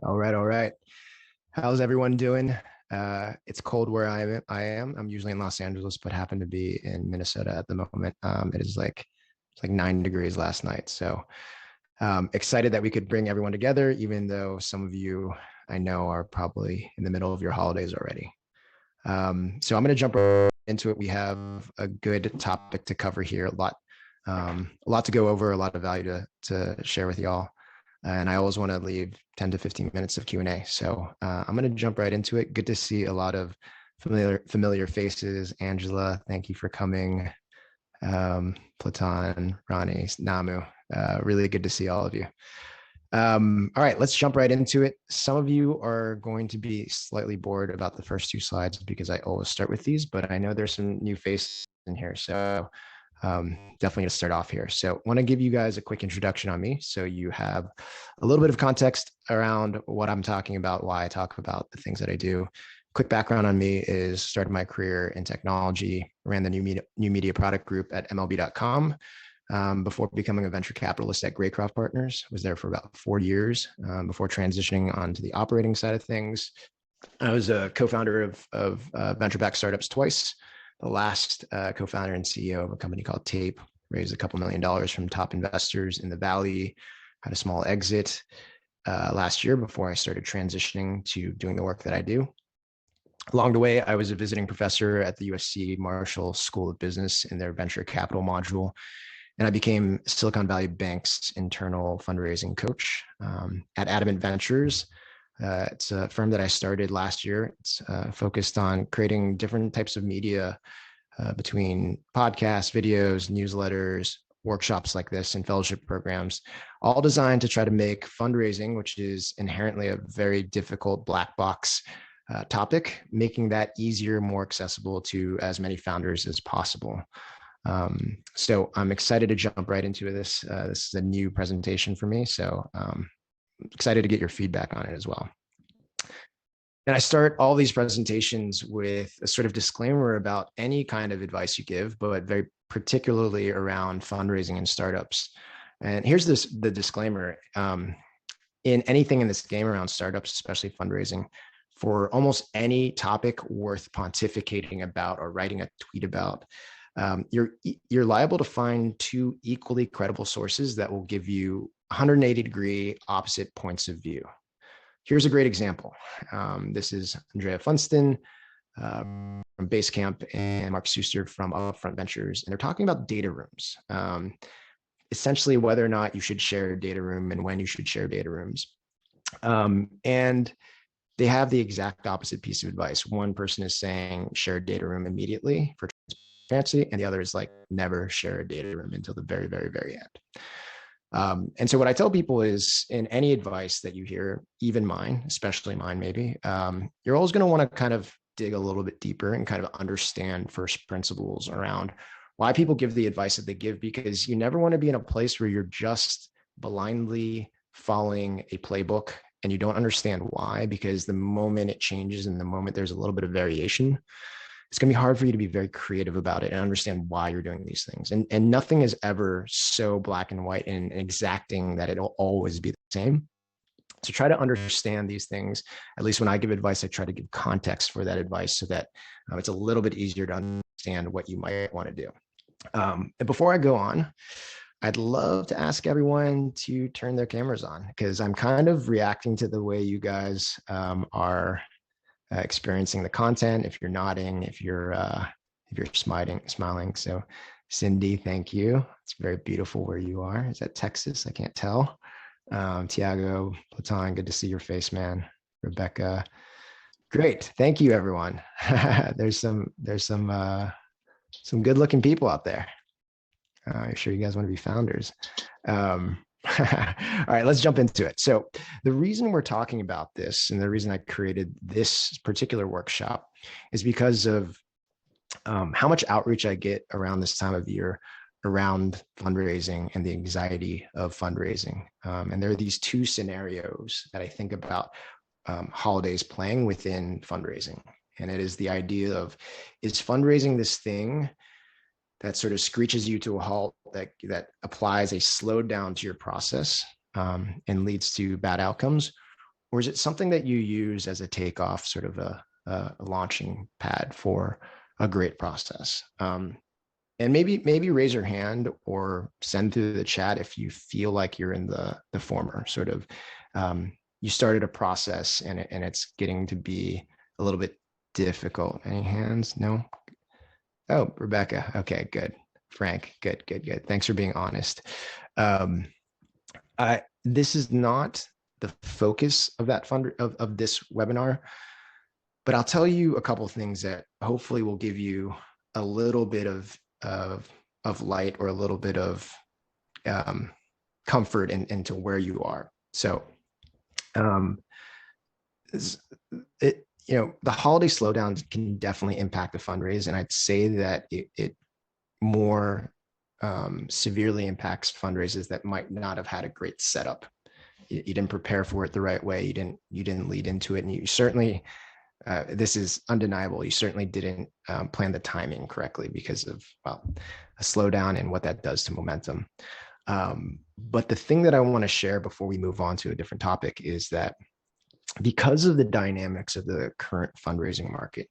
All right, all right. How's everyone doing? It's cold where I am. I'm usually in Los Angeles, but happen to be in Minnesota at the moment. It's like 9 degrees last night. So excited that we could bring everyone together, even though some of you I know are probably in the middle of your holidays already. So I'm going to jump right into it. We have a good topic to cover here, a lot to go over, a lot of value to share with y'all. And I always want to leave 10 to 15 minutes of Q&A. So I'm going to jump right into it. Good to see a lot of familiar faces. Angela, thank you for coming. Platon, Ronnie, Namu, really good to see all of you. All right, let's jump right into it. Some of you are going to be slightly bored about the first two slides because I always start with these, but I know there's some new faces in here. So definitely going to start off here. So I want to give you guys a quick introduction on me so you have a little bit of context around what I'm talking about, why I talk about the things that I do. Quick background on me is started my career in technology, ran the new media product group at MLB.com before becoming a venture capitalist at Graycroft Partners. Was there for about 4 years before transitioning onto the operating side of things. I was a co-founder of venture-backed startups twice. The last co-founder and CEO of a company called Tape, raised a couple $1 million from top investors in the Valley, had a small exit last year before I started transitioning to doing the work that I do. Along the way, I was a visiting professor at the USC Marshall School of Business in their venture capital module, and I became Silicon Valley Bank's internal fundraising coach at Adamant Ventures. It's a firm that I started last year. It's focused on creating different types of media between podcasts, videos, newsletters, workshops like this, and fellowship programs, all designed to try to make fundraising, which is inherently a very difficult black box topic, making that easier, more accessible to as many founders as possible. So I'm excited to jump right into this. This is a new presentation for me, so excited to get your feedback on it as well. And I start all these presentations with a sort of disclaimer about any kind of advice you give, but very particularly around fundraising and startups. And here's the disclaimer. In anything in this game around startups, especially fundraising, for almost any topic worth pontificating about or writing a tweet about, you're liable to find two equally credible sources that will give you 180-degree opposite points of view. Here's a great example. This is Andrea Funston from Basecamp and Mark Suster from Upfront Ventures, and they're talking about data rooms. Essentially, whether or not you should share a data room and when you should share data rooms. And they have the exact opposite piece of advice. One person is saying share a data room immediately for transparency, and the other is like never share a data room until the very, very, very end. And so what I tell people is in any advice that you hear, even mine, especially mine, maybe, you're always going to want to kind of dig a little bit deeper and kind of understand first principles around why people give the advice that they give, because you never want to be in a place where you're just blindly following a playbook and you don't understand why, because the moment it changes and the moment there's a little bit of variation, it's going to be hard for you to be very creative about it and understand why you're doing these things. And nothing is ever so black and white and exacting that it'll always be the same. So try to understand these things. At least when I give advice, I try to give context for that advice so that it's a little bit easier to understand what you might want to do. And before I go on, I'd love to ask everyone to turn their cameras on, because I'm kind of reacting to the way you guys are experiencing the content. If you're nodding, if you're smiling. So Cindy, thank you. It's very beautiful where you are. Is that Texas? I can't tell. Tiago, Platon, good to see your face, man. Rebecca, great. Thank you, everyone. There's some good looking people out there. I'm sure you guys want to be founders. All right, let's jump into it. So the reason we're talking about this and the reason I created this particular workshop is because of how much outreach I get around this time of year around fundraising and the anxiety of fundraising. And there are these two scenarios that I think about holidays playing within fundraising. And it is the idea of, is fundraising this thing that sort of screeches you to a halt, that applies a slowdown to your process and leads to bad outcomes? or is it something that you use as a takeoff, sort of a launching pad for a great process? And maybe raise your hand or send through the chat if you feel like you're in the former sort of. You started a process and it's getting to be a little bit difficult. Any hands? No. Oh, Rebecca. Okay, good. Frank, good. Thanks for being honest. This is not the focus of that of this webinar, but I'll tell you a couple of things that hopefully will give you a little bit of light or a little bit of comfort into where you are. So, the holiday slowdowns can definitely impact the fundraise, and I'd say that it more severely impacts fundraisers that might not have had a great setup. You didn't prepare for it the right way. You didn't lead into it, and you certainly. This is undeniable. You certainly didn't plan the timing correctly because of, well, a slowdown and what that does to momentum. But the thing that I want to share before we move on to a different topic is that because of the dynamics of the current fundraising market,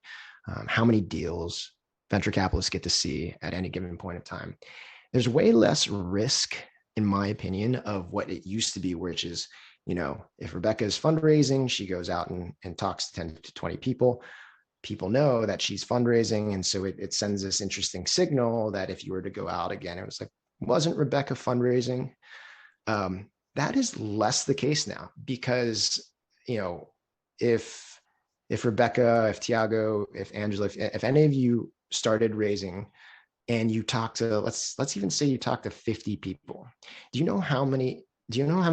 how many deals venture capitalists get to see at any given point of time, there's way less risk, in my opinion, of what it used to be, which is, if Rebecca is fundraising, she goes out and talks to 10 to 20 people. People know that she's fundraising. And so it sends this interesting signal that if you were to go out again, it was like, wasn't Rebecca fundraising? That is less the case now because, if Rebecca, if Tiago, if Angela, if any of you started raising and you talk to, let's even say you talk to 50 people, do you know how many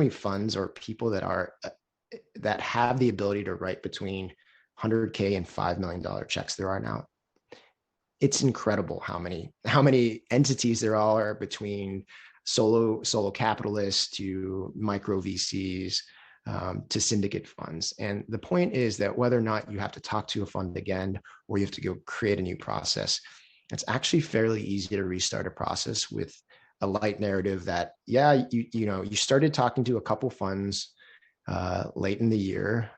funds or people that have the ability to write between $100K and $5 million checks there are now? It's incredible how many entities there are, between solo capitalists to micro VCs to syndicate funds. And the point is that whether or not you have to talk to a fund again or you have to go create a new process, it's actually fairly easy to restart a process with a light narrative that, you started talking to a couple funds late in the year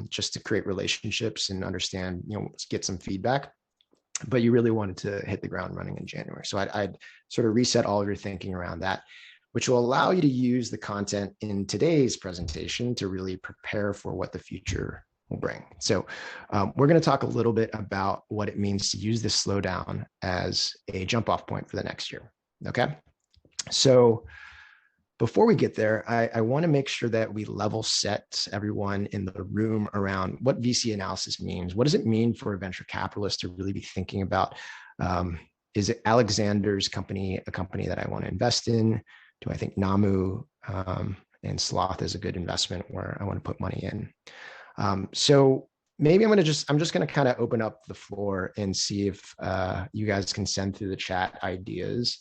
just to create relationships and understand, get some feedback, but you really wanted to hit the ground running in January. So I'd sort of reset all of your thinking around that, which will allow you to use the content in today's presentation to really prepare for what the future will bring. So we're going to talk a little bit about what it means to use this slowdown as a jump off point for the next year. Okay. So before we get there, I want to make sure that we level set everyone in the room around what VC analysis means. What does it mean for a venture capitalist to really be thinking about, is it Alexander's company a company that I want to invest in? Do I think Namu and Sloth is a good investment where I want to put money in? So maybe I'm just going to kind of open up the floor and see if you guys can send through the chat ideas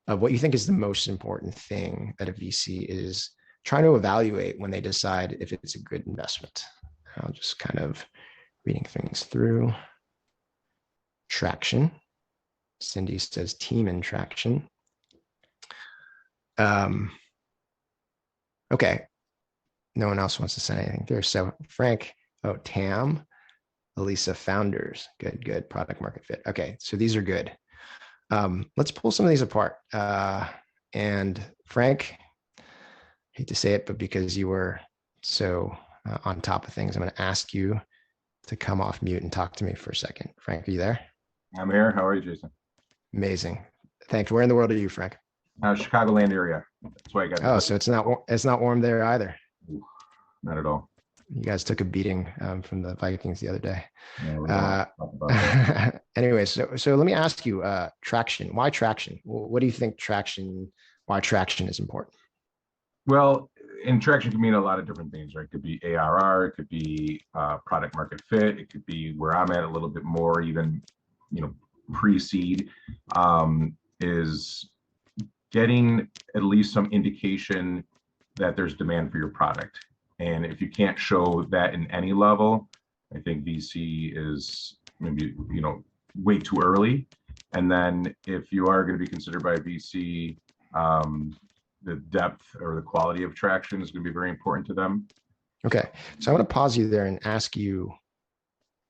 of what you think is the most important thing that a VC is trying to evaluate when they decide if it's a good investment. I'll just kind of reading things through. Traction. Cindy says team and traction. Okay. No one else wants to send anything through. So Frank, Tam, Elisa, founders. Good. Product market fit. Okay. So these are good. Let's pull some of these apart. And Frank, hate to say it, but because you were so on top of things, I'm going to ask you to come off mute and talk to me for a second. Frank, are you there? I'm here. How are you, Jason? Amazing. Thanks. Where in the world are you, Frank? Chicagoland area. That's why I got. Oh, so it's not warm there either. Not at all. You guys took a beating from the Vikings the other day. Yeah, anyway, so let me ask you, traction. Why traction? What do you think why traction is important? Well, and traction can mean a lot of different things, right? It could be ARR, it could be product market fit, it could be where I'm at a little bit more, even pre-seed, is getting at least some indication that there's demand for your product. And if you can't show that in any level, I think VC is maybe, way too early. And then if you are going to be considered by a VC, the depth or the quality of traction is going to be very important to them. Okay. So I want to pause you there and ask you,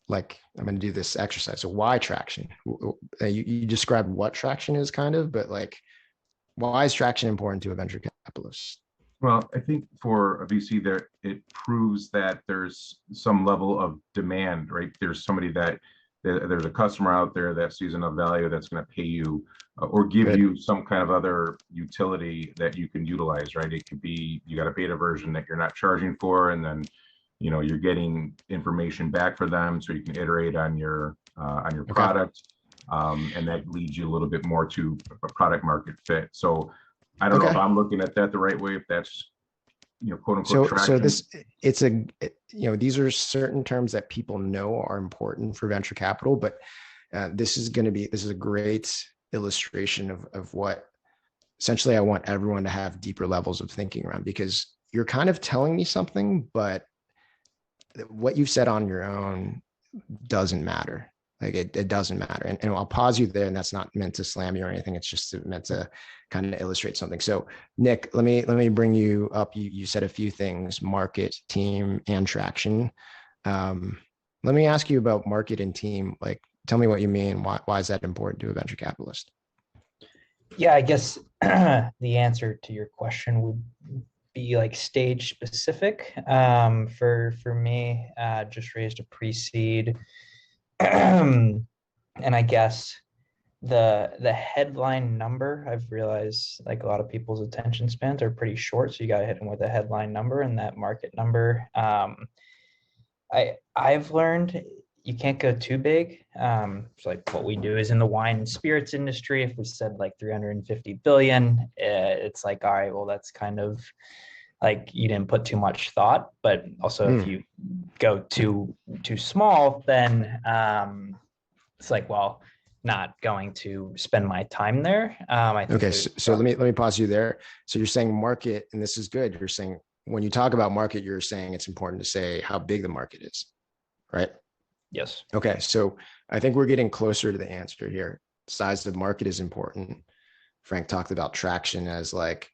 like, I'm going to do this exercise. So why traction? You described what traction is kind of, but like, why is traction important to a venture capitalist? Well, I think for a VC there, it proves that there's some level of demand, right? There's somebody there's a customer out there that sees enough value that's going to pay you or give Good. you some kind of other utility that you can utilize, right? It could be you got a beta version that you're not charging for, and then you're getting information back for them, so you can iterate on your Okay. product, and that leads you a little bit more to a product market fit. So I don't know if Okay. I'm looking at that the right way, if that's, quote unquote So traction. this, these are certain terms that people know are important for venture capital, but this is a great illustration of what essentially I want everyone to have deeper levels of thinking around, because you're kind of telling me something, but what you've said on your own doesn't matter. Like it doesn't matter. And I'll pause you there. And that's not meant to slam you or anything. It's just meant to kind of illustrate something. So Nick, let me bring you up. You said a few things: market, team, and traction. Let me ask you about market and team. Like, tell me what you mean. Why is that important to a venture capitalist? Yeah, I guess the answer to your question would be like stage specific. For me, just raised a pre-seed, and I guess the headline number, I've realized like a lot of people's attention spans are pretty short, so you got to hit them with a headline number, and that market number. I've learned you can't go too big. So like what we do is in the wine and spirits industry. If we said like 350 billion, it's like, all right, well, that's kind of like you didn't put too much thought. But also, if you go too small, then it's like, well, not going to spend my time there. I think Okay, so let me pause you there. So you're saying market, and this is good. You're saying when you talk about market, you're saying it's important to say how big the market is, right? Yes. Okay, so I think we're getting closer to the answer here. Size of the market is important. Frank talked about traction as like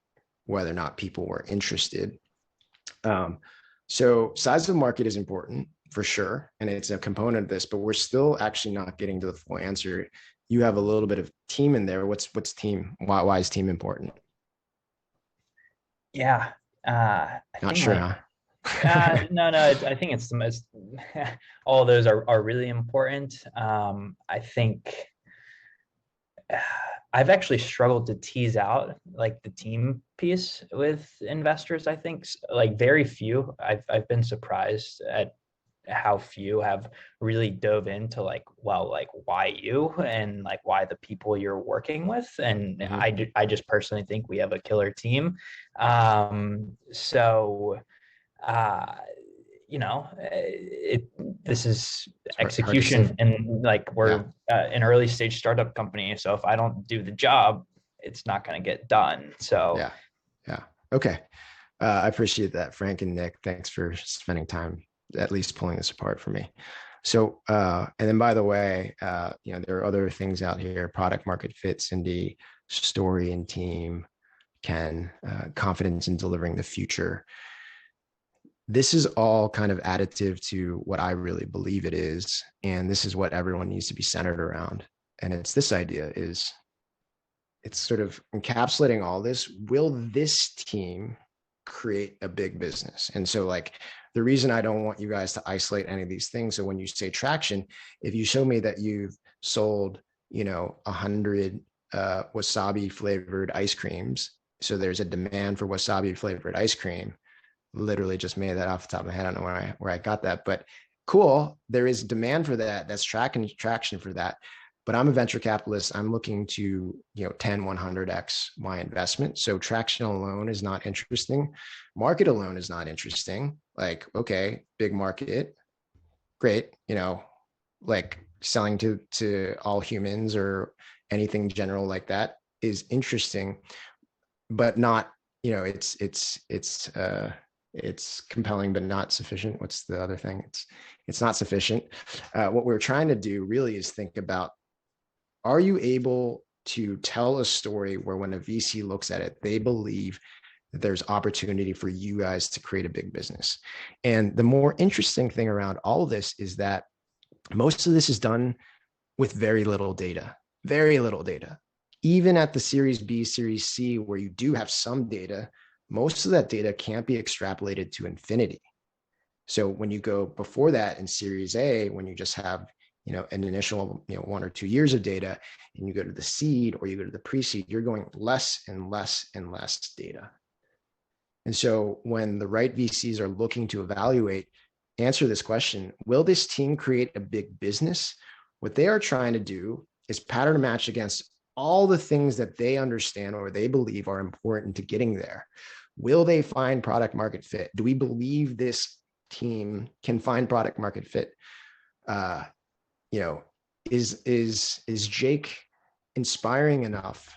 whether or not people were interested. So size of the market is important for sure, and it's a component of this, but we're still actually not getting to the full answer. You have a little bit of team in there. What's team? Why is team important? Yeah. I Not think sure, like huh? no, I think it's the most. All of those are really important. I think I've actually struggled to tease out like the team piece with investors. I think like very few. I've been surprised at how few have really dove into like, well, like why you and like why the people you're working with. And Mm-hmm. I just personally think we have a killer team. So uh this is It's hard to say. execution, and like Yeah, we're an early stage startup company, so if I don't do the job, it's not going to get done. So yeah, yeah. Okay. I appreciate that, Frank and Nick. Thanks for spending time at least pulling this apart for me. So, and then by the way, there are other things out here: product market fit, Cindy, story and team, Ken, confidence in delivering the future. This is all kind of additive to what I really believe it is, and this is what everyone needs to be centered around. And it's this idea is it's sort of encapsulating all this. Will this team create a big business? And so like the reason I don't want you guys to isolate any of these things. So when you say traction, if you show me that you've sold, 100 wasabi flavored ice creams, so there's a demand for wasabi flavored ice cream. Literally just made that off the top of my head. I don't know where I got that, but cool. There is demand for that. That's traction for that. But I'm a venture capitalist. I'm looking to 10 100x my investment. So traction alone is not interesting. Market alone is not interesting. Like, okay, big market, great, like selling to all humans or anything general like that is interesting, but not, it's compelling but not sufficient. What's the other thing? It's not sufficient. What we're trying to do really is think about, are you able to tell a story where when a VC looks at it, they believe that there's opportunity for you guys to create a big business. And the more interesting thing around all of this is that most of this is done with very little data, very little data. Even at the Series B, Series C, where you do have some data, most of that data can't be extrapolated to infinity. So when you go before that in Series A, when you just have, an initial, 1 or 2 years of data, and you go to the seed or you go to the pre-seed, you're going less and less and less data. And so when the right VCs are looking to answer this question, will this team create a big business? What they are trying to do is pattern match against all the things that they understand or they believe are important to getting there. Will they find product market fit? Do we believe this team can find product market fit? Is Jake inspiring enough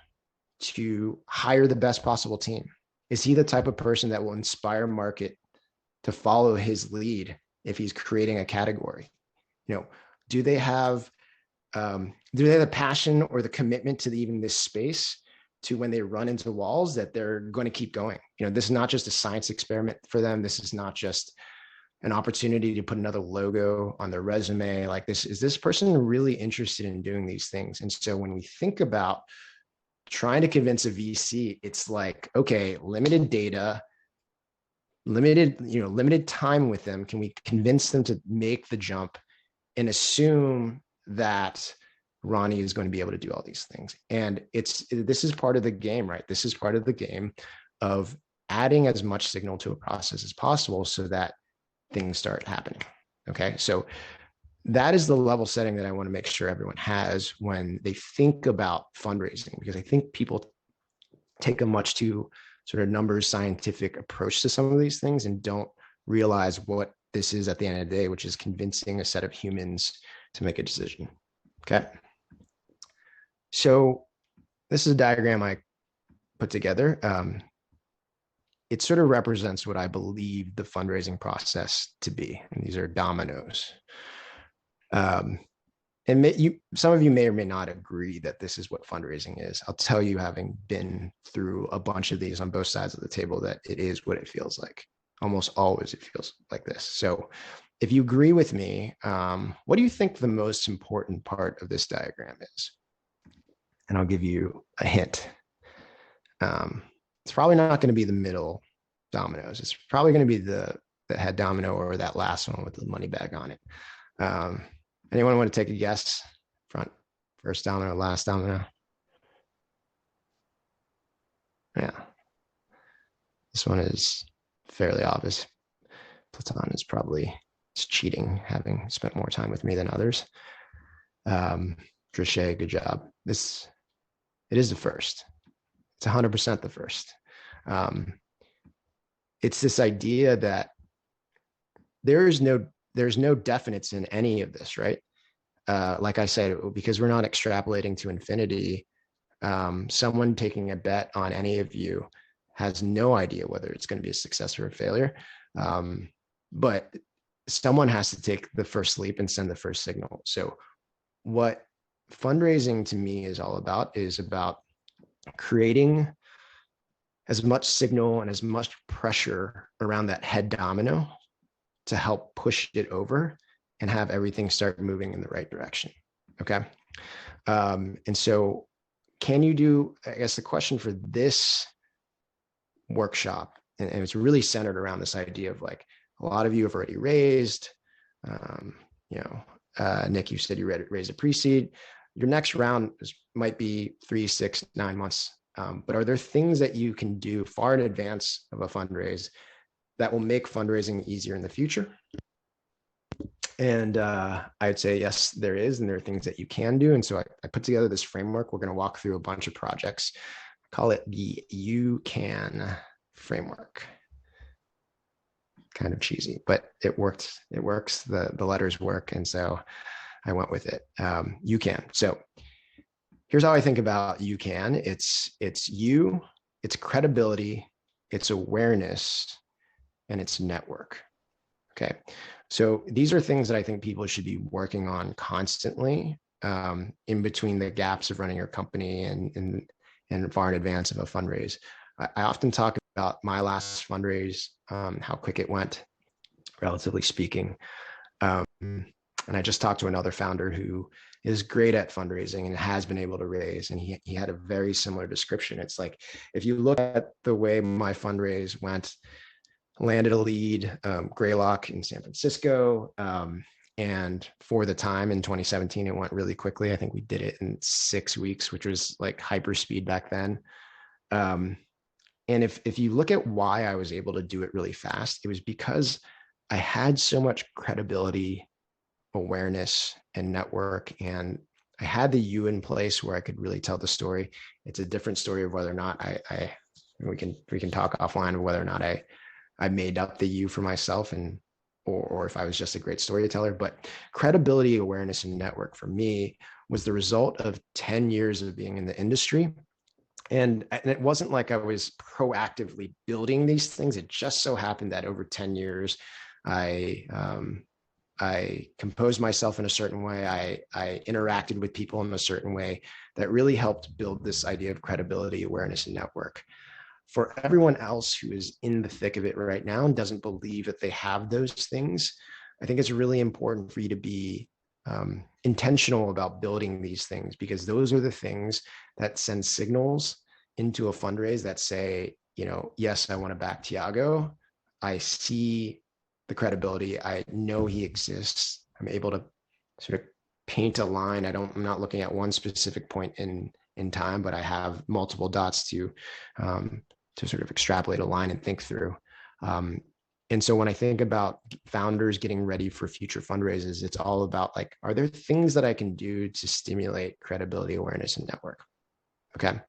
to hire the best possible team? Is he the type of person that will inspire market to follow his lead if he's creating a category? Do they have the passion or the commitment to even this space to when they run into walls that they're going to keep going? This is not just a science experiment for them. This is not just an opportunity to put another logo on their resume. Like is this person really interested in doing these things? And so when we think about trying to convince a VC, it's like, okay, limited data, limited time with them. Can we convince them to make the jump and assume that Ronnie is going to be able to do all these things? And this is part of the game, right? This is part of the game of adding as much signal to a process as possible so that things start happening. Okay. So that is the level setting that I want to make sure everyone has when they think about fundraising, because I think people take a much too sort of numbers scientific approach to some of these things and don't realize what this is at the end of the day, which is convincing a set of humans to make a decision. Okay. So this is a diagram I put together. It sort of represents what I believe the fundraising process to be. And these are dominoes. And some of you may or may not agree that this is what fundraising is. I'll tell you, having been through a bunch of these on both sides of the table, that it is what it feels like. Almost always it feels like this. So if you agree with me, what do you think the most important part of this diagram is? And I'll give you a hint. It's probably not going to be the middle dominoes. It's probably going to be the head domino or that last one with the money bag on it. Anyone want to take a guess? First domino, last domino? Yeah. This one is fairly obvious. Platon is probably cheating, having spent more time with me than others. Trichet, good job. It is the first. It's 100% the first. It's this idea that there's no definites in any of this, right? Like I said, because we're not extrapolating to infinity, someone taking a bet on any of you has no idea whether it's going to be a success or a failure. But someone has to take the first leap and send the first signal. So what fundraising to me is all about is about creating as much signal and as much pressure around that head domino to help push it over and have everything start moving in the right direction. Okay. And so can you do, I guess the question for this workshop, and it's really centered around this idea of like, a lot of you have already raised, Nick, you said you raised a pre-seed. Your next round might be 3, 6, 9 months. But are there things that you can do far in advance of a fundraise that will make fundraising easier in the future? And I'd say, yes, there is. And there are things that you can do. And so I put together this framework. We're going to walk through a bunch of projects. Call it the You Can framework. Kind of cheesy, but it worked. It works. The letters work. And so I went with it. You can. So here's how I think about You Can. It's you, it's credibility, it's awareness, and it's network. Okay. So these are things that I think people should be working on constantly, in between the gaps of running your company and far in advance of a fundraise. I often talk about my last fundraise, how quick it went, relatively speaking. And I just talked to another founder who is great at fundraising and has been able to raise. And he had a very similar description. It's like, if you look at the way my fundraise went, landed a lead, Greylock in San Francisco. And for the time in 2017, it went really quickly. I think we did it in 6 weeks, which was like hyper speed back then. And if you look at why I was able to do it really fast, it was because I had so much credibility, awareness, and network, and I had the you in place where I could really tell the story. It's a different story of whether or not we can talk offline of whether or not I made up the you for myself, and or if I was just a great storyteller. But credibility, awareness, and network for me was the result of 10 years of being in the industry. And it wasn't like I was proactively building these things. It just so happened that over 10 years, I composed myself in a certain way. I interacted with people in a certain way that really helped build this idea of credibility, awareness, and network. For everyone else who is in the thick of it right now and doesn't believe that they have those things, I think it's really important for you to be intentional about building these things, because those are the things that send signals into a fundraise that say, yes, I want to back Tiago. I see the credibility. I know he exists. I'm able to sort of paint a line. I'm not looking at one specific point in time, but I have multiple dots to sort of extrapolate a line and think through. And so when I think about founders getting ready for future fundraisers, it's all about like, are there things that I can do to stimulate credibility, awareness, and network? Okay.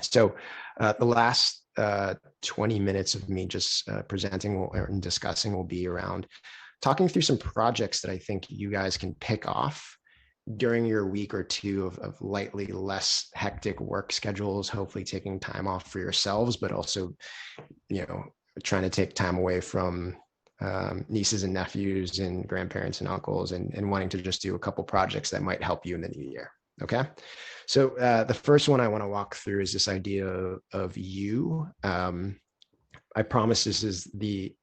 So the last 20 minutes of me just presenting and discussing will be around talking through some projects that I think you guys can pick off during your week or two of lightly less hectic work schedules, hopefully taking time off for yourselves, but also, trying to take time away from nieces and nephews and grandparents and uncles, and wanting to just do a couple projects that might help you in the new year. Okay. So the first one I want to walk through is this idea of you. I promise this is the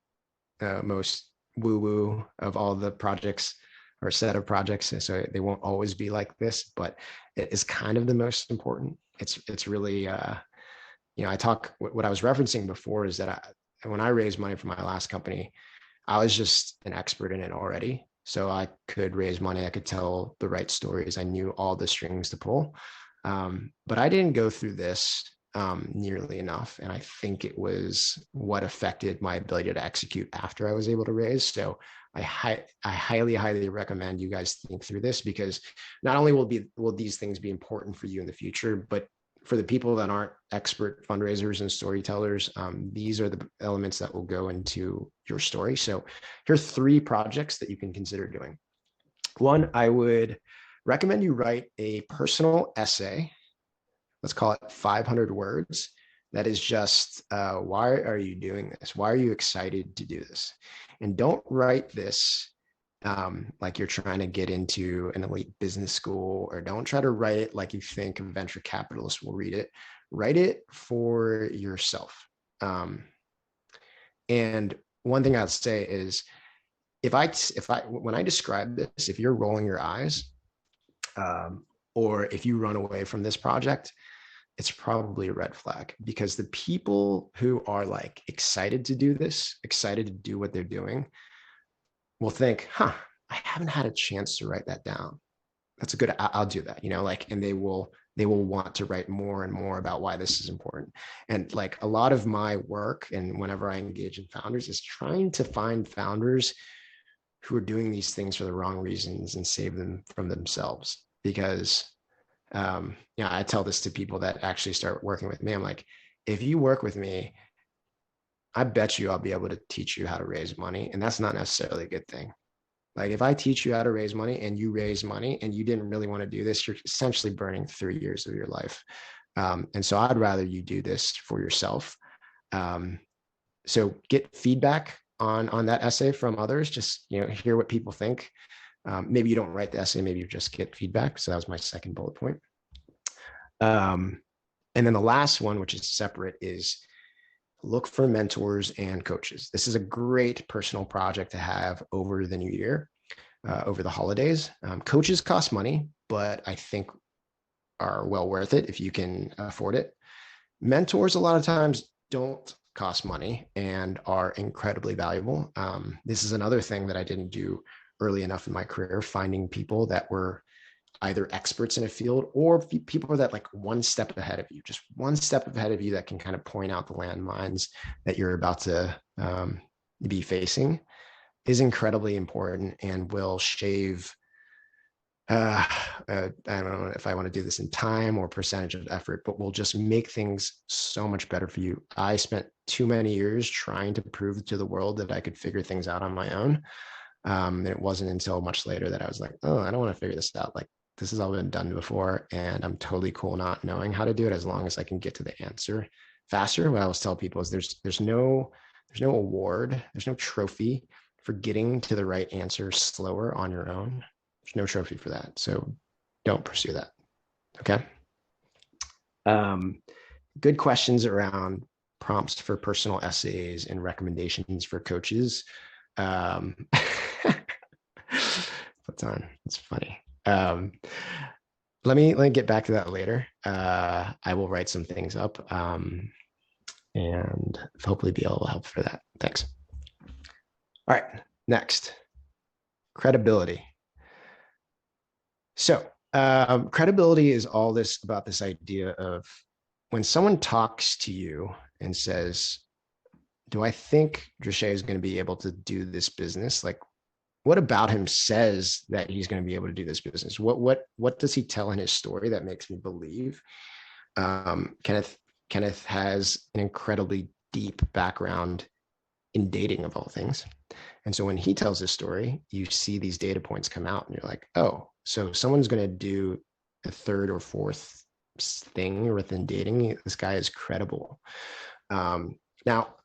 most woo-woo of all the projects or set of projects. So they won't always be like this, but it is kind of the most important. It's really, what I was referencing before is that when I raised money for my last company, I was just an expert in it already. So I could raise money. I could tell the right stories. I knew all the strings to pull. But I didn't go through this nearly enough. And I think it was what affected my ability to execute after I was able to raise. So I highly, highly recommend you guys think through this, because not only will these things be important for you in the future, but for the people that aren't expert fundraisers and storytellers, these are the elements that will go into your story. So here are 3 projects that you can consider doing. One, I would recommend you write a personal essay. Let's call it 500 words. That is just, why are you doing this? Why are you excited to do this? And don't write this like you're trying to get into an elite business school, or don't try to write it like you think a venture capitalist will read it. Write it for yourself. And one thing I'd say is, when I describe this, if you're rolling your eyes, or if you run away from this project, it's probably a red flag, because the people who are like excited to do this, excited to do what they're doing, will think, I haven't had a chance to write that down. That's a good, I'll do that, and they will want to write more and more about why this is important. And like a lot of my work, and whenever I engage in founders, is trying to find founders who are doing these things for the wrong reasons and save them from themselves. Because, I tell this to people that actually start working with me. I'm like, if you work with me, I bet you I'll be able to teach you how to raise money. And that's not necessarily a good thing. Like if I teach you how to raise money and you raise money and you didn't really want to do this, you're essentially burning 3 years of your life. And so I'd rather you do this for yourself. So get feedback on that essay from others. Just, hear what people think. Maybe you don't write the essay, maybe you just get feedback. So that was my second bullet point. And then the last one, which is separate, is look for mentors and coaches. This is a great personal project to have over the new year, over the holidays. Coaches cost money, but I think are well worth it if you can afford it. Mentors a lot of times don't cost money and are incredibly valuable. This is another thing that I didn't do early enough in my career, finding people that were either experts in a field or people that like one step ahead of you, just one step ahead of you that can kind of point out the landmines that you're about to be facing is incredibly important and will shave I don't know if I want to do this in time or percentage of effort, but will just make things so much better for you. I spent too many years trying to prove to the world that I could figure things out on my own. And it wasn't until much later that I was like, oh, I don't want to figure this out. Like, this has all been done before, and I'm totally cool not knowing how to do it as long as I can get to the answer faster. What I always tell people is there's no award, there's no trophy for getting to the right answer slower on your own. There's no trophy for that. So don't pursue that. Okay. Good questions around prompts for personal essays and recommendations for coaches. What's on? It's funny. Let me get back to that later. I will write some things up and hopefully be able to help for that. Thanks. All right, next, credibility. So credibility is all this about this idea of when someone talks to you and says, do I think Dresche is going to be able to do this business? Like, what about him says that he's going to be able to do this business? What does he tell in his story that makes me believe? Kenneth has an incredibly deep background in dating of all things. And so when he tells his story, you see these data points come out and you're like, oh, so someone's going to do a third or fourth thing within dating. This guy is credible. Now,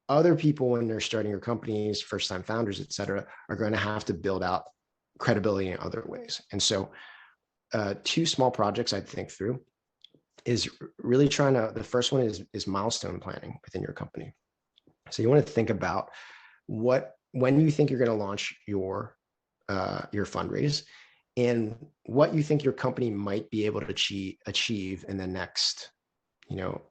other people, when they're starting your companies, first-time founders, et cetera, are going to have to build out credibility in other ways. And so two small projects I'd think through is really trying to, the first one is milestone planning within your company. So you want to think about when you think you're going to launch your fundraise and what you think your company might be able to achieve in the next,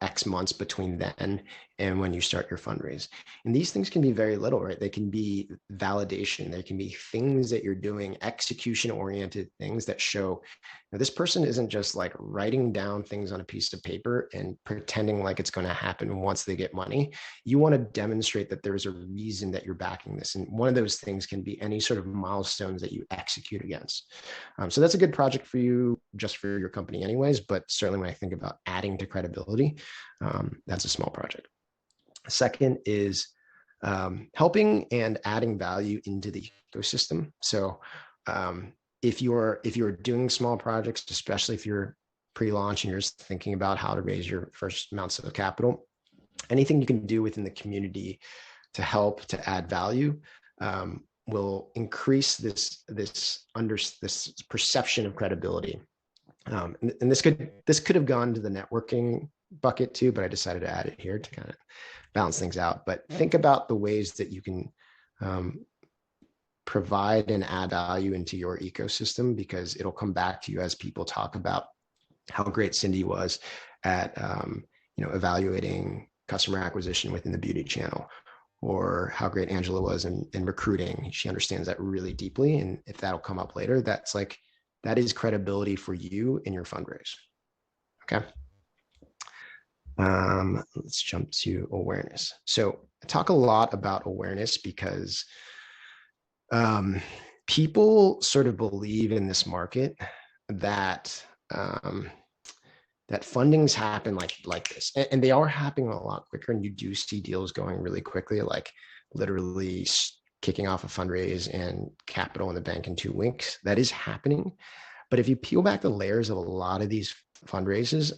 X months between then and when you start your fundraise. And these things can be very little, right? They can be validation. They can be things that you're doing, execution-oriented things that show this person isn't just like writing down things on a piece of paper and pretending like it's going to happen once they get money. You want to demonstrate that there's a reason that you're backing this. And one of those things can be any sort of milestones that you execute against. So that's a good project for you, just for your company anyways, but certainly when I think about adding to credibility, that's a small project. Second is helping and adding value into the ecosystem. So if you're doing small projects, especially if you're pre-launch and you're just thinking about how to raise your first amounts of capital, anything you can do within the community to help to add value will increase this perception of credibility. And this could have gone to the networking bucket too, but I decided to add it here to kind of balance things out. But think about the ways that you can provide and add value into your ecosystem, because it'll come back to you as people talk about how great Cindy was at evaluating customer acquisition within the beauty channel, or how great Angela was in recruiting. She understands that really deeply. And if that'll come up later, that is credibility for you in your fundraise. Okay. Let's jump to awareness. So I talk a lot about awareness because people sort of believe in this market that that fundings happen like this, and they are happening a lot quicker. And you do see deals going really quickly, like literally kicking off a fundraise and capital in the bank in 2 weeks. That is happening. But if you peel back the layers of a lot of these fundraises,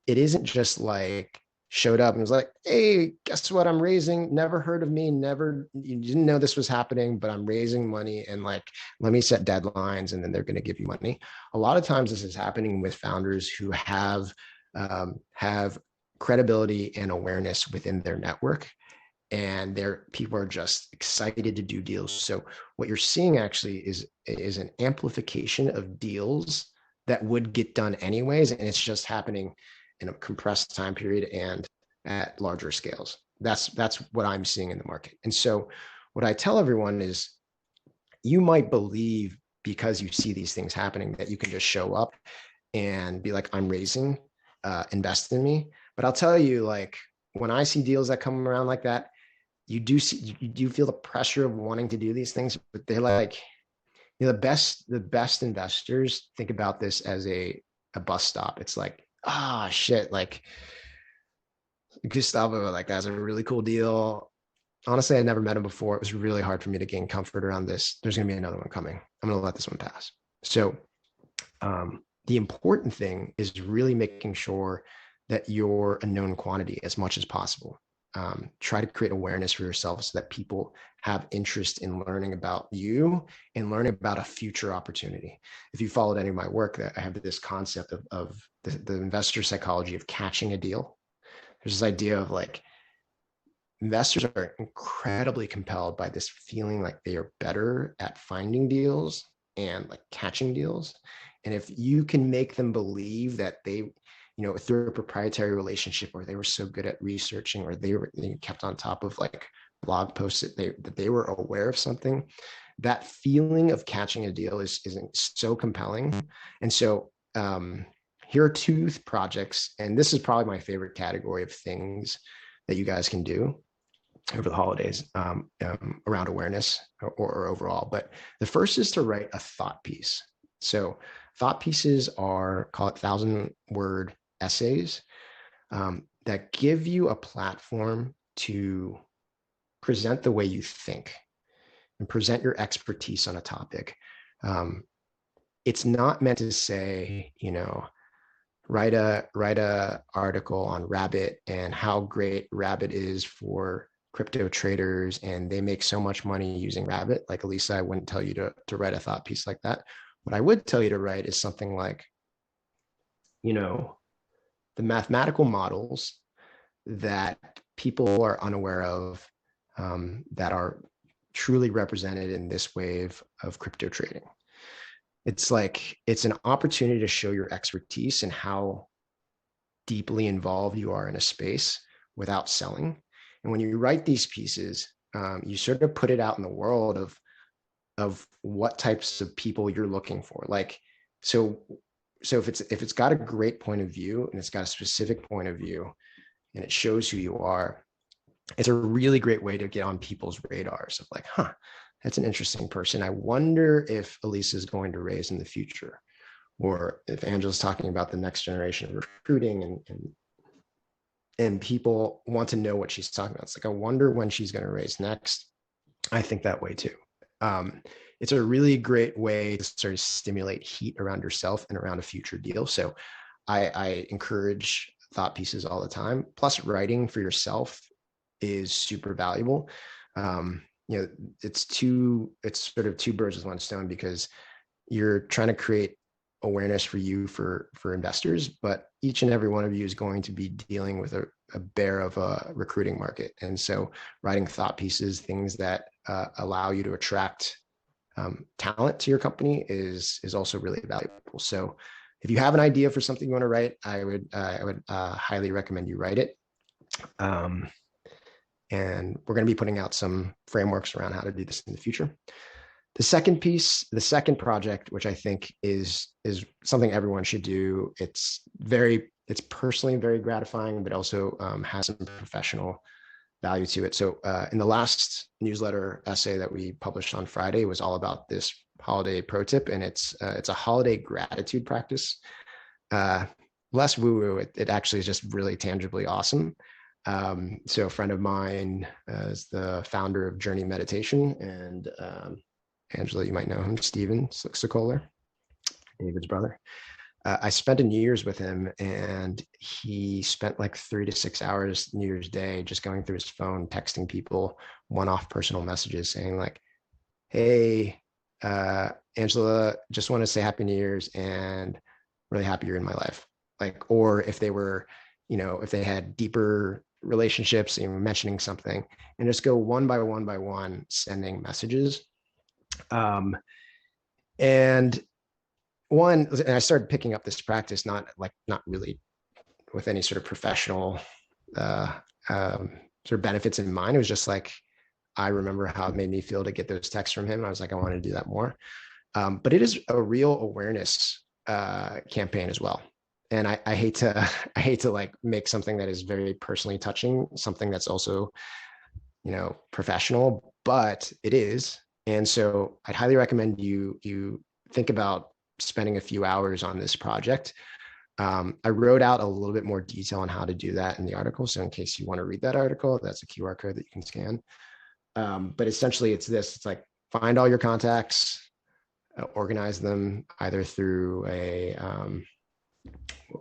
it isn't just like showed up and was like, hey, guess what? I'm raising, never heard of me, you didn't know this was happening, but I'm raising money and like, let me set deadlines and then they're going to give you money. A lot of times this is happening with founders who have credibility and awareness within their network, and people are just excited to do deals. So what you're seeing actually is an amplification of deals that would get done anyways, and it's just happening in a compressed time period and at larger scales. That's what I'm seeing in the market. And so what I tell everyone is, you might believe because you see these things happening that you can just show up and be like, I'm raising, invest in me. But I'll tell you, like, when I see deals that come around like that, you do feel the pressure of wanting to do these things, but they're like, you know, the best investors think about this as a bus stop. It's like, shit, like Gustavo, like, that's a really cool deal. Honestly, I'd never met him before. It was really hard for me to gain comfort around this. There's going to be another one coming. I'm going to let this one pass. So the important thing is really making sure that you're a known quantity as much as possible. Try to create awareness for yourself so that people have interest in learning about you and learning about a future opportunity. If you followed any of my work, I have this concept of the investor psychology of catching a deal. There's this idea of like, investors are incredibly compelled by this feeling like they are better at finding deals and like catching deals. And if you can make them believe that they, you know, through a proprietary relationship, or they were so good at researching, or they kept on top of like blog posts that they were aware of something, that feeling of catching a deal is so compelling. And so here are two projects, and this is probably my favorite category of things that you guys can do over the holidays around awareness or overall. But the first is to write a thought piece. So thought pieces are, call it 1,000-word essays that give you a platform to present the way you think and present your expertise on a topic. It's not meant to say, you know, write a article on Rabbit and how great Rabbit is for crypto traders, and they make so much money using Rabbit. Like, Elisa, I wouldn't tell you to write a thought piece like that. What I would tell you to write is something like, you know, the mathematical models that people are unaware of, that are truly represented in this wave of crypto trading. It's like, it's an opportunity to show your expertise and how deeply involved you are in a space without selling. And when you write these pieces, you sort of put it out in the world of what types of people you're looking for. Like, so if it's got a great point of view and it's got a specific point of view and it shows who you are, it's a really great way to get on people's radars of like, that's an interesting person. I wonder if Elisa is going to raise in the future, or if Angela's talking about the next generation of recruiting, and people want to know what she's talking about. It's like, I wonder when she's going to raise next. I think that way too. It's a really great way to sort of stimulate heat around yourself and around a future deal. So I encourage thought pieces all the time. Plus, writing for yourself is super valuable. You know, it's sort of two birds with one stone, because you're trying to create awareness for you for investors, but each and every one of you is going to be dealing with a bear of a recruiting market. And so writing thought pieces, things that allow you to attract talent to your company is also really valuable. So if you have an idea for something you want to write, I would highly recommend you write it. And we're going to be putting out some frameworks around how to do this in the future. The second piece, the second project, which I think is something everyone should do. It's personally very gratifying, but also has some professional value to it. So in the last newsletter essay that we published on Friday was all about this holiday pro tip, and it's a holiday gratitude practice. Less woo-woo, it actually is just really tangibly awesome. So a friend of mine is the founder of Journey Meditation, and Angela, you might know him, Steven Sokoler, David's brother. I spent a New Year's with him, and he spent like 3 to 6 hours New Year's Day just going through his phone, texting people one-off personal messages saying like, hey, Angela, just want to say Happy New Year's and really happy you're in my life. Like, or if they were if they had deeper relationships, mentioning something, and just go one by one, sending messages. And I started picking up this practice, not really with any sort of professional sort of benefits in mind. It was just like, I remember how it made me feel to get those texts from him. I was like, I want to do that more. But it is a real awareness campaign as well. And I hate to like make something that is very personally touching, something that's also, professional, but it is. And so I'd highly recommend you think about spending a few hours on this project. I wrote out a little bit more detail on how to do that in the article. So in case you want to read that article, that's a QR code that you can scan. But essentially it's like, find all your contacts, organize them either through a,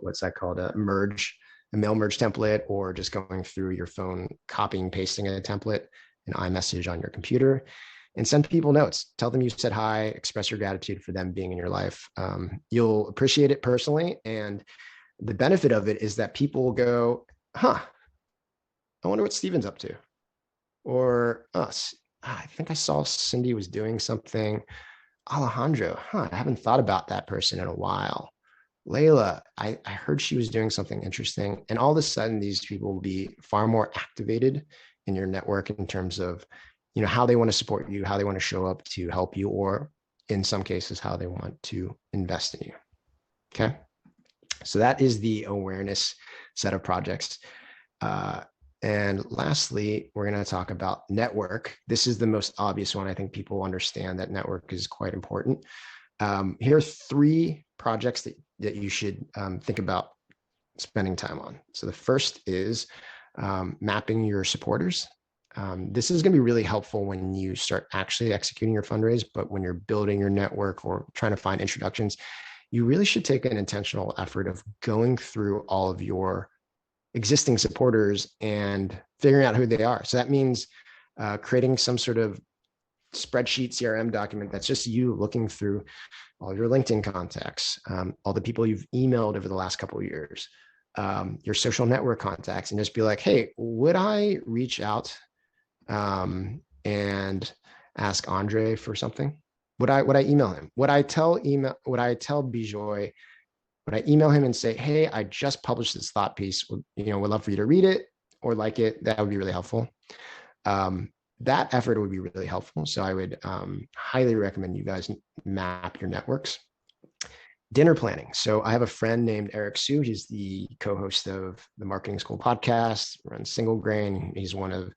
what's that called? A mail merge template, or just going through your phone, copying, pasting a template, an iMessage on your computer, and send people notes. Tell them you said hi, express your gratitude for them being in your life. You'll appreciate it personally. And the benefit of it is that people will go, I wonder what Steven's up to. Or us. I think I saw Cindy was doing something. Alejandro, I haven't thought about that person in a while. Layla, I heard she was doing something interesting. And all of a sudden, these people will be far more activated in your network in terms of, how they want to support you, how they want to show up to help you, or in some cases, how they want to invest in you. Okay. So that is the awareness set of projects. And lastly, we're going to talk about network. This is the most obvious one. I think people understand that network is quite important. Here are 3 projects that you should think about spending time on. So the first is mapping your supporters. This is going to be really helpful when you start actually executing your fundraise, but when you're building your network or trying to find introductions, you really should take an intentional effort of going through all of your existing supporters and figuring out who they are. So that means creating some sort of spreadsheet CRM document that's just you looking through all your LinkedIn contacts, all the people you've emailed over the last couple of years, your social network contacts, and just be like, hey, would I reach out and ask Andre for something? Would I email him? Would I tell Bijoy? Would I email him and say, hey, I just published this thought piece. Would love for you to read it or like it. That would be really helpful. That effort would be really helpful. So I would highly recommend you guys map your networks. Dinner planning. So I have a friend named Eric Sue. He's the co-host of the Marketing School podcast, runs Single Grain. He's one of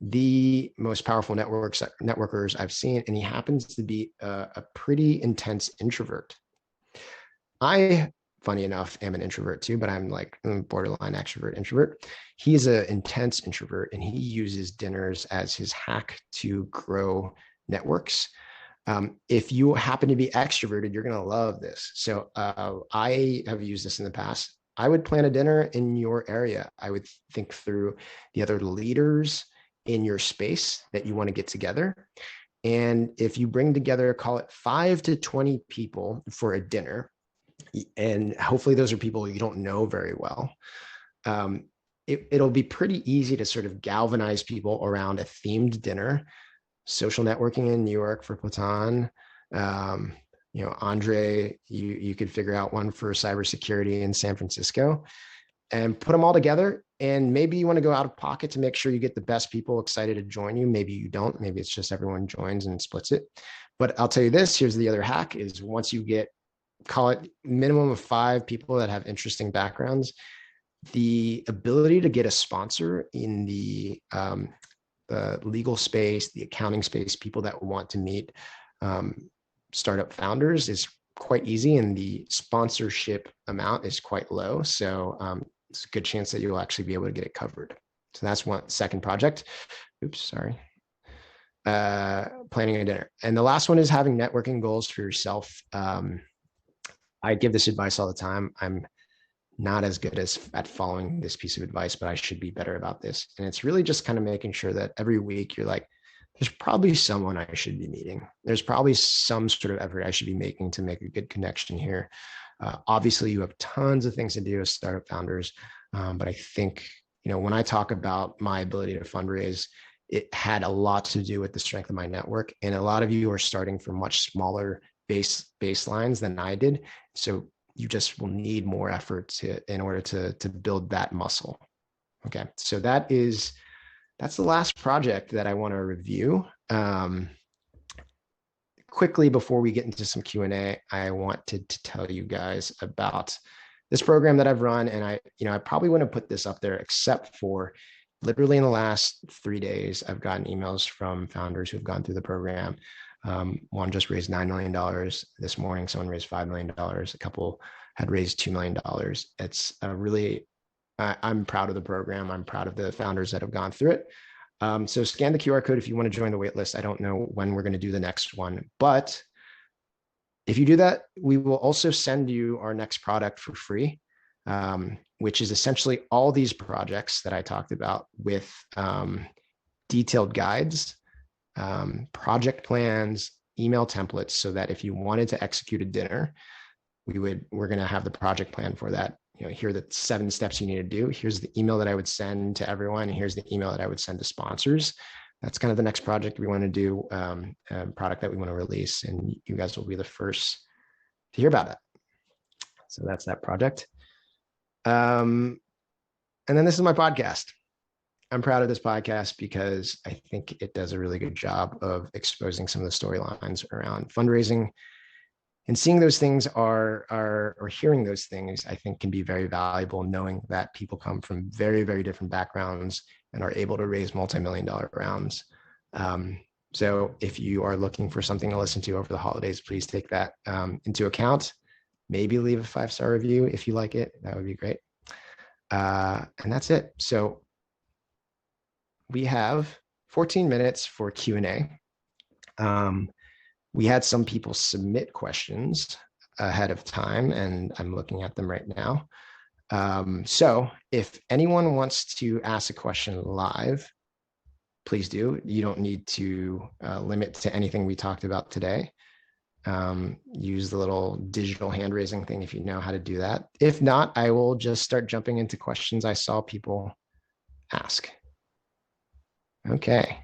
the most powerful networkers I've seen. And he happens to be a pretty intense introvert. I, funny enough, am an introvert too, but I'm like borderline extrovert introvert. He's an intense introvert, and he uses dinners as his hack to grow networks. If you happen to be extroverted, you're going to love this. So I have used this in the past. I would plan a dinner in your area. I would think through the other leaders in your space that you want to get together. And if you bring together, call it 5 to 20 people for a dinner, and hopefully those are people you don't know very well, it'll be pretty easy to sort of galvanize people around a themed dinner. Social networking in New York for Platon. Andre, you could figure out one for cybersecurity in San Francisco and put them all together. And maybe you want to go out of pocket to make sure you get the best people excited to join you. Maybe you don't. Maybe it's just everyone joins and splits it. But I'll tell you this, here's the other hack is once you get, call it minimum of 5 people that have interesting backgrounds, the ability to get a sponsor in the legal space, the accounting space, people that want to meet startup founders is quite easy, and the sponsorship amount is quite low. So it's a good chance that you'll actually be able to get it covered. So that's one second project. Oops, sorry. Planning a dinner. And the last one is having networking goals for yourself. I give this advice all the time. I'm not as good at following this piece of advice, but I should be better about this. And it's really just kind of making sure that every week you're like, there's probably someone I should be meeting. There's probably some sort of effort I should be making to make a good connection here. Obviously, you have tons of things to do as startup founders. But I think, when I talk about my ability to fundraise, it had a lot to do with the strength of my network. And a lot of you are starting from much smaller baselines than I did. So you just will need more effort in order to build that muscle. Okay. So that's the last project that I want to review. Quickly, before we get into some Q&A, I wanted to tell you guys about this program that I've run. And I probably wouldn't put this up there except for literally in the last 3 days, I've gotten emails from founders who've gone through the program. One just raised $9 million this morning. Someone raised $5 million. A couple had raised $2 million. It's I'm proud of the program. I'm proud of the founders that have gone through it. So scan the QR code if you want to join the waitlist. I don't know when we're going to do the next one, but if you do that, we will also send you our next product for free, which is essentially all these projects that I talked about with detailed guides, project plans, email templates, so that if you wanted to execute a dinner, we're going to have the project plan for that. Here are the 7 steps you need to do. Here's the email that I would send to everyone. And here's the email that I would send to sponsors. That's kind of the next project we want to do, product that we want to release. And you guys will be the first to hear about it. So that's that project. And then this is my podcast. I'm proud of this podcast because I think it does a really good job of exposing some of the storylines around fundraising. And seeing those things or hearing those things, I think can be very valuable, knowing that people come from very, very different backgrounds and are able to raise multi-million-dollar rounds. So if you are looking for something to listen to over the holidays, please take that into account. Maybe leave a 5-star review if you like it. That would be great. And that's it. So we have 14 minutes for Q&A. We had some people submit questions ahead of time, and I'm looking at them right now. So if anyone wants to ask a question live, please do. You don't need to limit to anything we talked about today. Use the little digital hand raising thing if you know how to do that. If not, I will just start jumping into questions I saw people ask. Okay,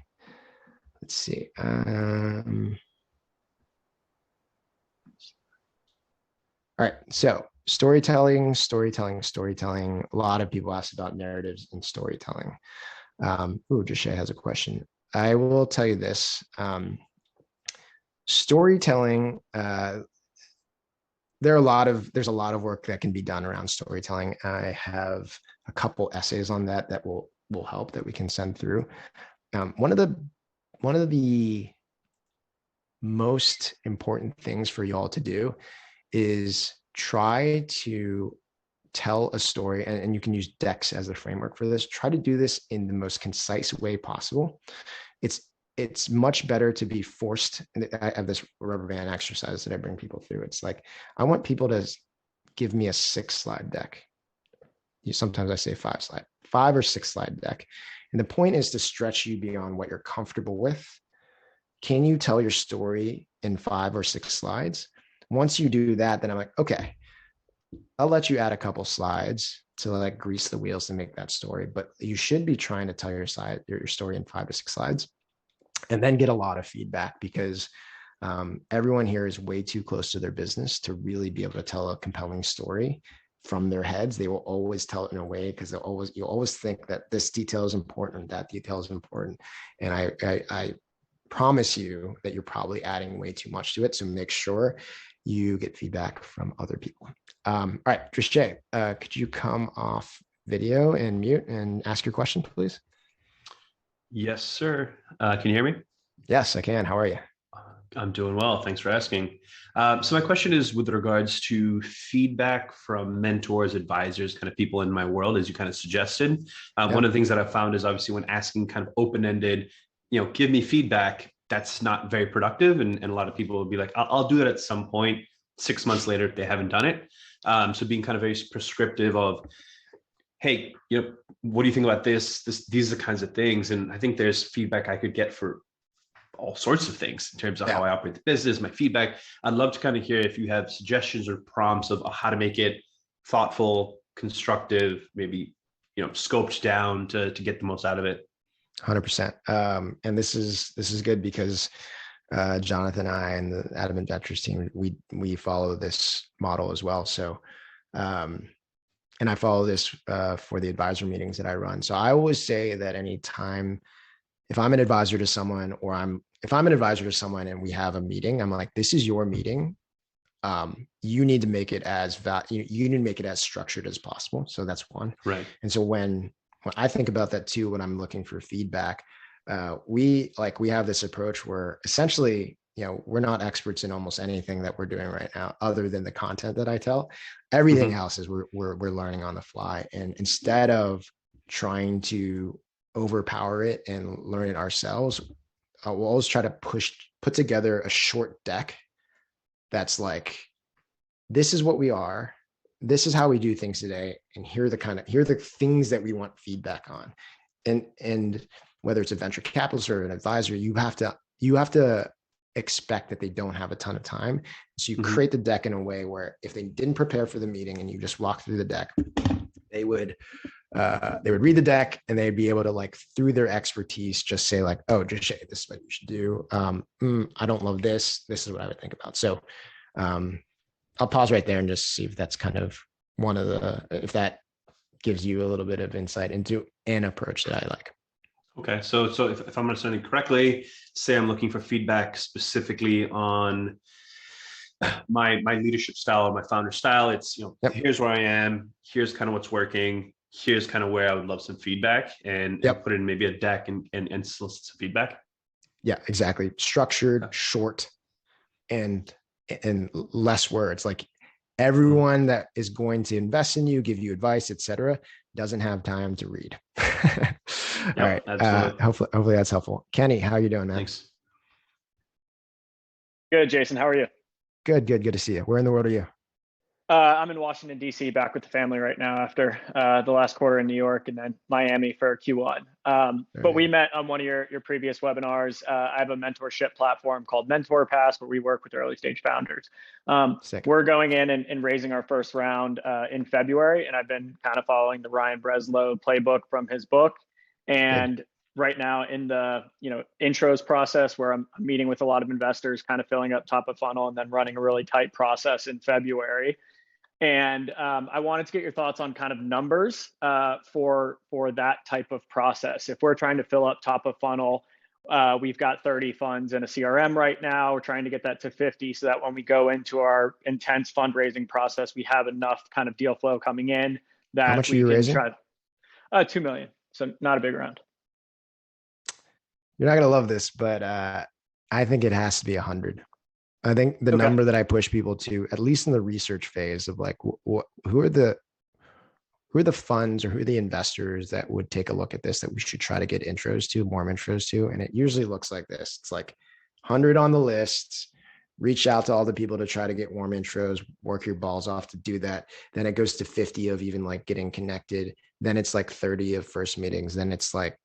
let's see. All right, so storytelling. A lot of people asked about narratives and storytelling. Jashay has a question. I will tell you this. Storytelling, there's a lot of work that can be done around storytelling. I have a couple essays on that will help, that we can send through. One of the most important things for y'all to do is try to tell a story, and you can use decks as a framework for this. Try to do this in the most concise way possible. It's much better to be forced. And I have this rubber band exercise that I bring people through. It's like, I want people to give me a 6-slide deck. Sometimes I say 5 or 6 slide deck. And the point is to stretch you beyond what you're comfortable with. Can you tell your story in 5 or 6 slides? Once you do that, then I'm like, okay, I'll let you add a couple slides to like grease the wheels to make that story. But you should be trying to tell your story in 5 to 6 slides, and then get a lot of feedback, because everyone here is way too close to their business to really be able to tell a compelling story from their heads. They will always tell it in a way, because you always think that this detail is important, that detail is important. And I promise you that you're probably adding way too much to it. So make sure you get feedback from other people. All right, Trishay, could you come off video and mute and ask your question, please? Yes, sir. Can you hear me? Yes, I can. How are you? I'm doing well. Thanks for asking. So my question is with regards to feedback from mentors, advisors, kind of people in my world, as you kind of suggested. One of the things that I've found is obviously when asking kind of open-ended, give me feedback, that's not very productive. And a lot of people will be like, I'll do that at some point. 6 months later, if they haven't done it. So being kind of very prescriptive of, hey, what do you think about this? These are the kinds of things. And I think there's feedback I could get for all sorts of things in terms of how I operate the business, my feedback. I'd love to kind of hear if you have suggestions or prompts of how to make it thoughtful, constructive, maybe scoped down to get the most out of it. 100%. And this is good because Jonathan and I and the Adamant Ventures team, we follow this model as well. So, and I follow this for the advisor meetings that I run. So I always say that anytime, if I'm an advisor to someone, if I'm an advisor to someone and we have a meeting, I'm like, this is your meeting. You need to make it as you need to make it as structured as possible. So that's one. Right. And so when I think about that too, when I'm looking for feedback, we have this approach where essentially, we're not experts in almost anything that we're doing right now, other than the content that I tell. Everything else is we're learning on the fly. And instead of trying to overpower it and learn it ourselves, we'll always try to put together a short deck that's like, this is what we are, this is how we do things today, and here are the things that we want feedback on. And whether it's a venture capitalist or an advisor, you have to expect that they don't have a ton of time. So you create the deck in a way where if they didn't prepare for the meeting and you just walk through the deck, they would read the deck and they'd be able to, through their expertise, just say like, oh, just this is what you should do. I don't love this. This is what I would think about. So I'll pause right there and just see if that's kind of if that gives you a little bit of insight into an approach that I like. Okay, so if I'm understanding correctly, say I'm looking for feedback specifically on my leadership style or my founder style. It's here's where I am. Here's kind of what's working. Here's kind of where I would love some feedback, and put in maybe a deck and solicit some feedback. Yeah, exactly. Structured, short, and less words. Like everyone that is going to invest in you, give you advice, etc., doesn't have time to read. All right. Hopefully that's helpful. Kenny, how are you doing, man? Thanks. Good, Jason. How are you? Good to see you. Where in the world are you? I'm in Washington, D.C., back with the family right now after the last quarter in New York and then Miami for Q1. But we met on one of your previous webinars. I have a mentorship platform called Mentor Pass where we work with early stage founders. We're going in and raising our first round in February, and I've been kind of following the Ryan Breslow playbook from his book. And right now in the intros process where I'm meeting with a lot of investors, kind of filling up top of funnel and then running a really tight process in February. And I wanted to get your thoughts on kind of numbers for that type of process. If we're trying to fill up top of funnel, we've got 30 funds in a CRM right now. We're trying to get that to 50 so that when we go into our intense fundraising process, we have enough kind of deal flow coming in that how much are you raising? 2 million. So not a big round. You're not going to love this, but I think it has to be 100. I think the number that I push people to, at least in the research phase of like, who are the funds or who are the investors that would take a look at this that we should try to get warm intros to. And it usually looks like this. It's like 100 on the list, reach out to all the people to try to get warm intros, work your balls off to do that. Then it goes to 50 of even like getting connected. Then it's like 30 of first meetings. Then it's like,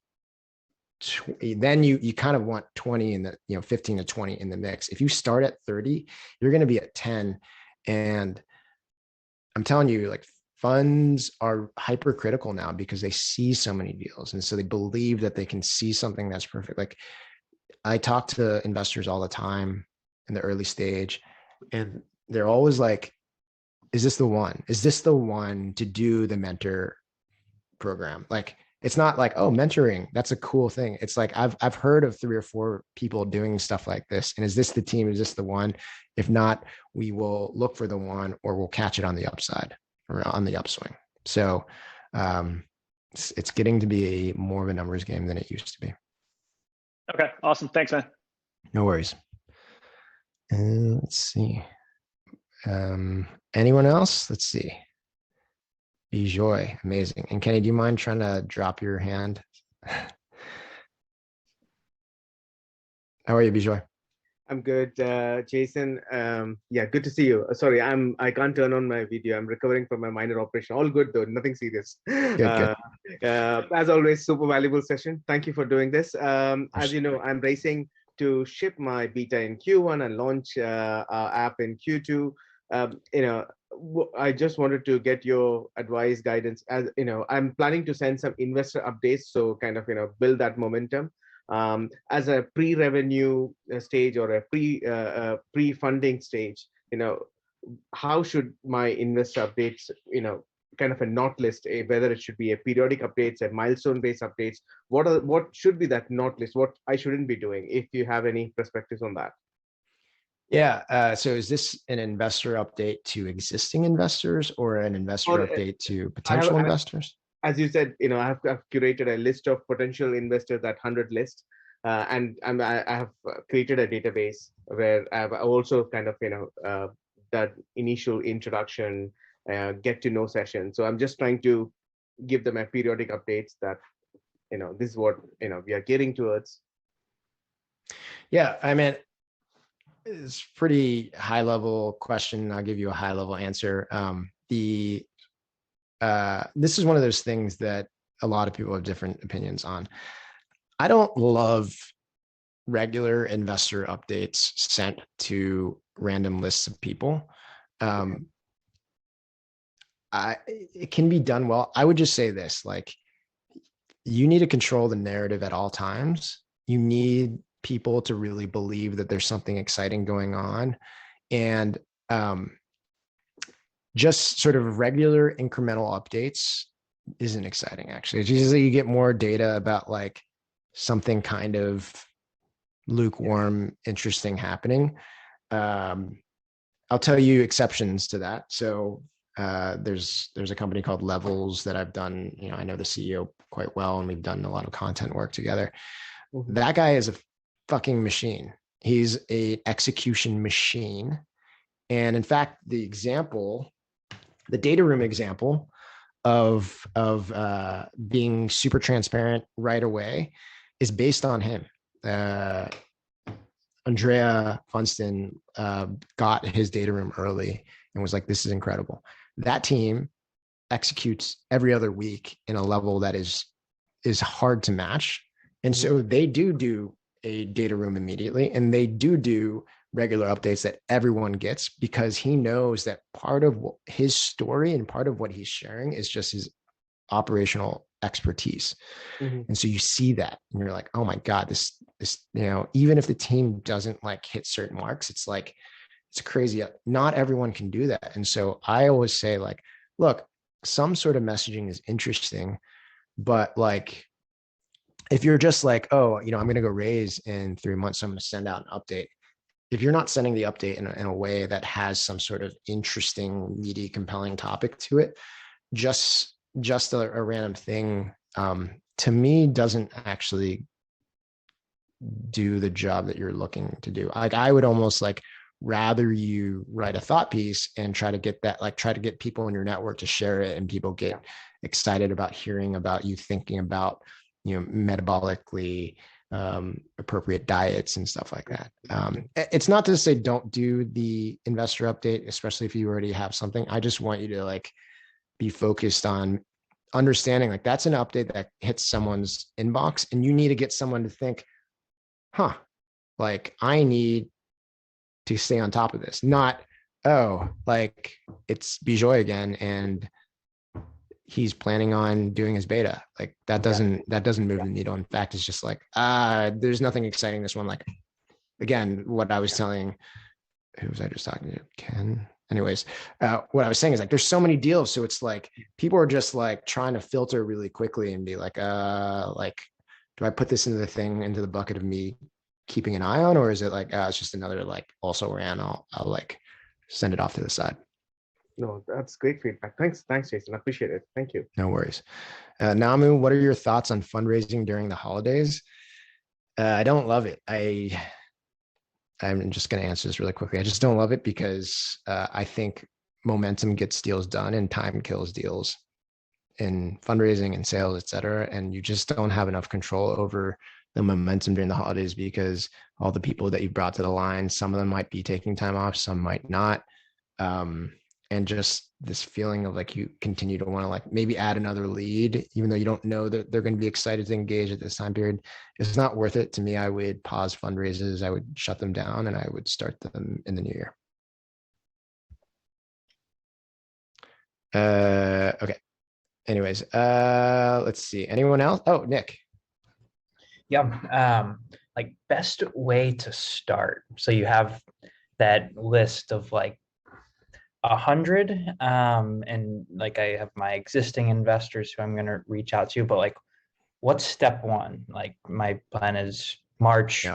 then you kind of want 20 in the 15 to 20 in the mix. If you start at 30, you're going to be at 10. And I'm telling you, like, funds are hypercritical now because they see so many deals. And so they believe that they can see something that's perfect. Like, I talk to investors all the time in the early stage, and they're always like, is this the one? Is this the one to do the mentor program? Like, it's not like, oh, mentoring, that's a cool thing. It's like, I've heard of 3 or 4 people doing stuff like this. And is this the team? Is this the one? If not, we will look for the one, or we'll catch it on the upside or on the upswing. So it's getting to be more of a numbers game than it used to be. Okay, awesome. Thanks, man. No worries. Let's see. Anyone else? Let's see. Bijoy, amazing. And Kenny, do you mind trying to drop your hand? How are you, Bijoy? I'm good, Jason. Yeah, good to see you. Sorry, I can't turn on my video. I'm recovering from a minor operation. All good though, nothing serious. Good. As always, super valuable session. Thank you for doing this. As you know, I'm racing to ship my beta in Q1 and launch our app in Q2. I just wanted to get your advice, guidance. As I'm planning to send some investor updates, so kind of build that momentum. As a pre-revenue stage or a pre-funding stage, how should my investor updates, kind of a not list, whether it should be a periodic updates, a milestone-based updates. What should be that not list? What I shouldn't be doing? If you have any perspectives on that. Yeah. So is this an investor update to existing investors or an investor update to potential investors? As you said, I've curated a list of potential investors, that 100 list, and I have created a database where I've also kind of that initial introduction, get to know session. So I'm just trying to give them a periodic updates that this is what we are getting towards. Yeah, I mean, it's pretty high level question. I'll give you a high level answer. This is one of those things that a lot of people have different opinions on. I don't love regular investor updates sent to random lists of people. It can be done well. I would just say this, like, you need to control the narrative at all times. You need people to really believe that there's something exciting going on. And just sort of regular incremental updates isn't exciting, actually. It's usually you get more data about like something kind of lukewarm, interesting happening. I'll tell you exceptions to that. So there's a company called Levels that I've done, I know the CEO quite well, and we've done a lot of content work together. Mm-hmm. That guy is a fucking machine. He's an execution machine. And in fact, the data room example of being super transparent right away is based on him. Andrea Funston got his data room early and was like, this is incredible. That team executes every other week in a level that is hard to match. And so they do a data room immediately, and they do regular updates that everyone gets, because he knows that part of his story and part of what he's sharing is just his operational expertise. Mm-hmm. And so you see that and you're like, oh my God, this, even if the team doesn't like hit certain marks, it's like, it's crazy. Not everyone can do that. And so I always say, like, look, some sort of messaging is interesting, but like, if you're just like, oh, I'm going to go raise in 3 months, so I'm going to send out an update. If you're not sending the update in a way that has some sort of interesting, meaty, compelling topic to it, just a random thing, to me, doesn't actually do the job that you're looking to do. Like, I would almost like rather you write a thought piece and try to get that, like, try to get people in your network to share it, and people get excited about hearing about you thinking about metabolically appropriate diets and stuff like that. It's not to say don't do the investor update, especially if you already have something. I just want you to like be focused on understanding like that's an update that hits someone's inbox, and you need to get someone to think, like, I need to stay on top of this. Not, oh, like it's Bijoy again and he's planning on doing his beta. Like that doesn't move the needle. In fact, it's just like, there's nothing exciting this one. Like, again, what I was telling, who was I just talking to? Ken. Anyways, what I was saying is like, there's so many deals. So it's like, people are just like trying to filter really quickly and be like, do I put this into the bucket of me keeping an eye on, or is it like, it's just another like also ran, I'll like send it off to the side. No, that's great feedback. Thanks, Jason. I appreciate it. Thank you. No worries. Namu, what are your thoughts on fundraising during the holidays? I don't love it. I'm just going to answer this really quickly. I just don't love it because I think momentum gets deals done and time kills deals in fundraising and sales, et cetera. And you just don't have enough control over the momentum during the holidays because all the people that you brought to the line, some of them might be taking time off, some might not. And just this feeling of like you continue to want to like maybe add another lead, even though you don't know that they're going to be excited to engage at this time period. It's not worth it to me. I would pause fundraisers, I would shut them down, and I would start them in the new year. Okay. Anyways, let's see. Anyone else? Oh, Nick. Yeah. Like best way to start. So you have that list of like 100, and like I have my existing investors who I'm going to reach out to, but like what's step one? Like my plan is March,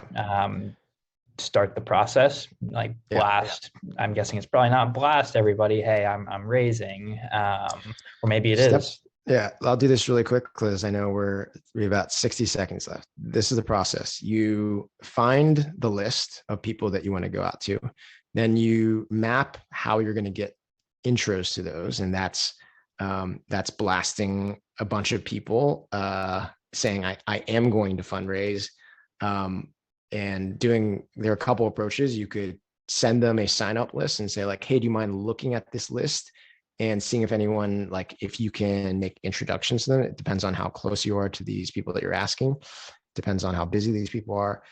start the process, like blast. I'm guessing it's probably not blast everybody, hey, I'm raising, or maybe it is. Yeah, I'll do this really quick because I know we have about 60 seconds left. This is the process. You find the list of people that you want to go out to. Then you map how you're going to get intros to those. And that's blasting a bunch of people saying, I am going to fundraise. And there are a couple approaches. You could send them a sign up list and say like, hey, do you mind looking at this list and seeing if anyone, like if you can make introductions to them? It depends on how close you are to these people that you're asking. Depends on how busy these people are.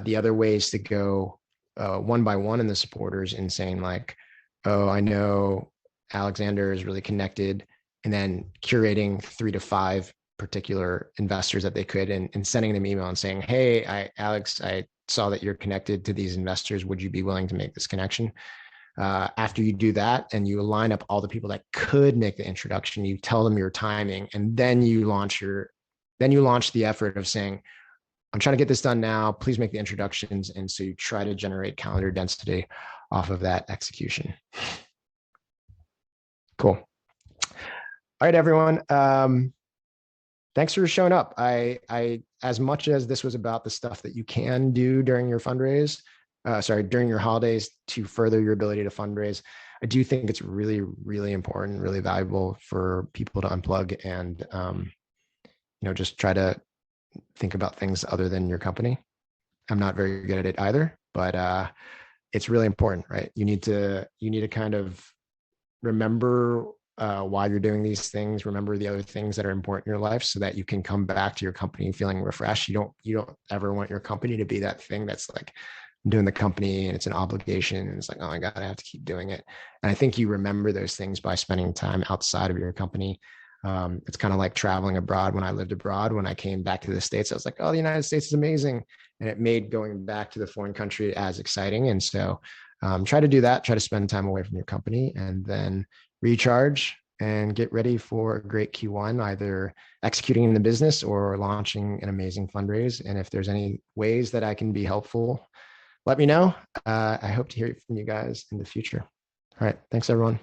The other way is to go one by one in the supporters and saying like, oh, I know Alexander is really connected, and then curating 3 to 5 particular investors that they could, and sending them email and saying, hey, Alex, I saw that you're connected to these investors. Would you be willing to make this connection? After you do that and you line up all the people that could make the introduction, you tell them your timing, and then you launch the effort of saying, I'm trying to get this done now, please make the introductions. And so you try to generate calendar density off of that execution. Cool. All right, everyone. Thanks for showing up. I as much as this was about the stuff that you can do during your fundraise, during your holidays to further your ability to fundraise, I do think it's really, really important, really valuable for people to unplug and, just try to think about things other than your company. I'm not very good at it either, but it's really important, right? You need to kind of remember why you're doing these things, remember the other things that are important in your life so that you can come back to your company feeling refreshed. You don't ever want your company to be that thing that's like, I'm doing the company and it's an obligation and it's like, oh my God, I have to keep doing it. And I think you remember those things by spending time outside of your company. It's kind of like traveling abroad. When I lived abroad, when I came back to the States, I was like, oh, the United States is amazing. And it made going back to the foreign country as exciting. And so try to do that, try to spend time away from your company, and then recharge and get ready for a great Q1, either executing in the business or launching an amazing fundraise. And if there's any ways that I can be helpful, let me know. I hope to hear from you guys in the future. All right. Thanks, everyone.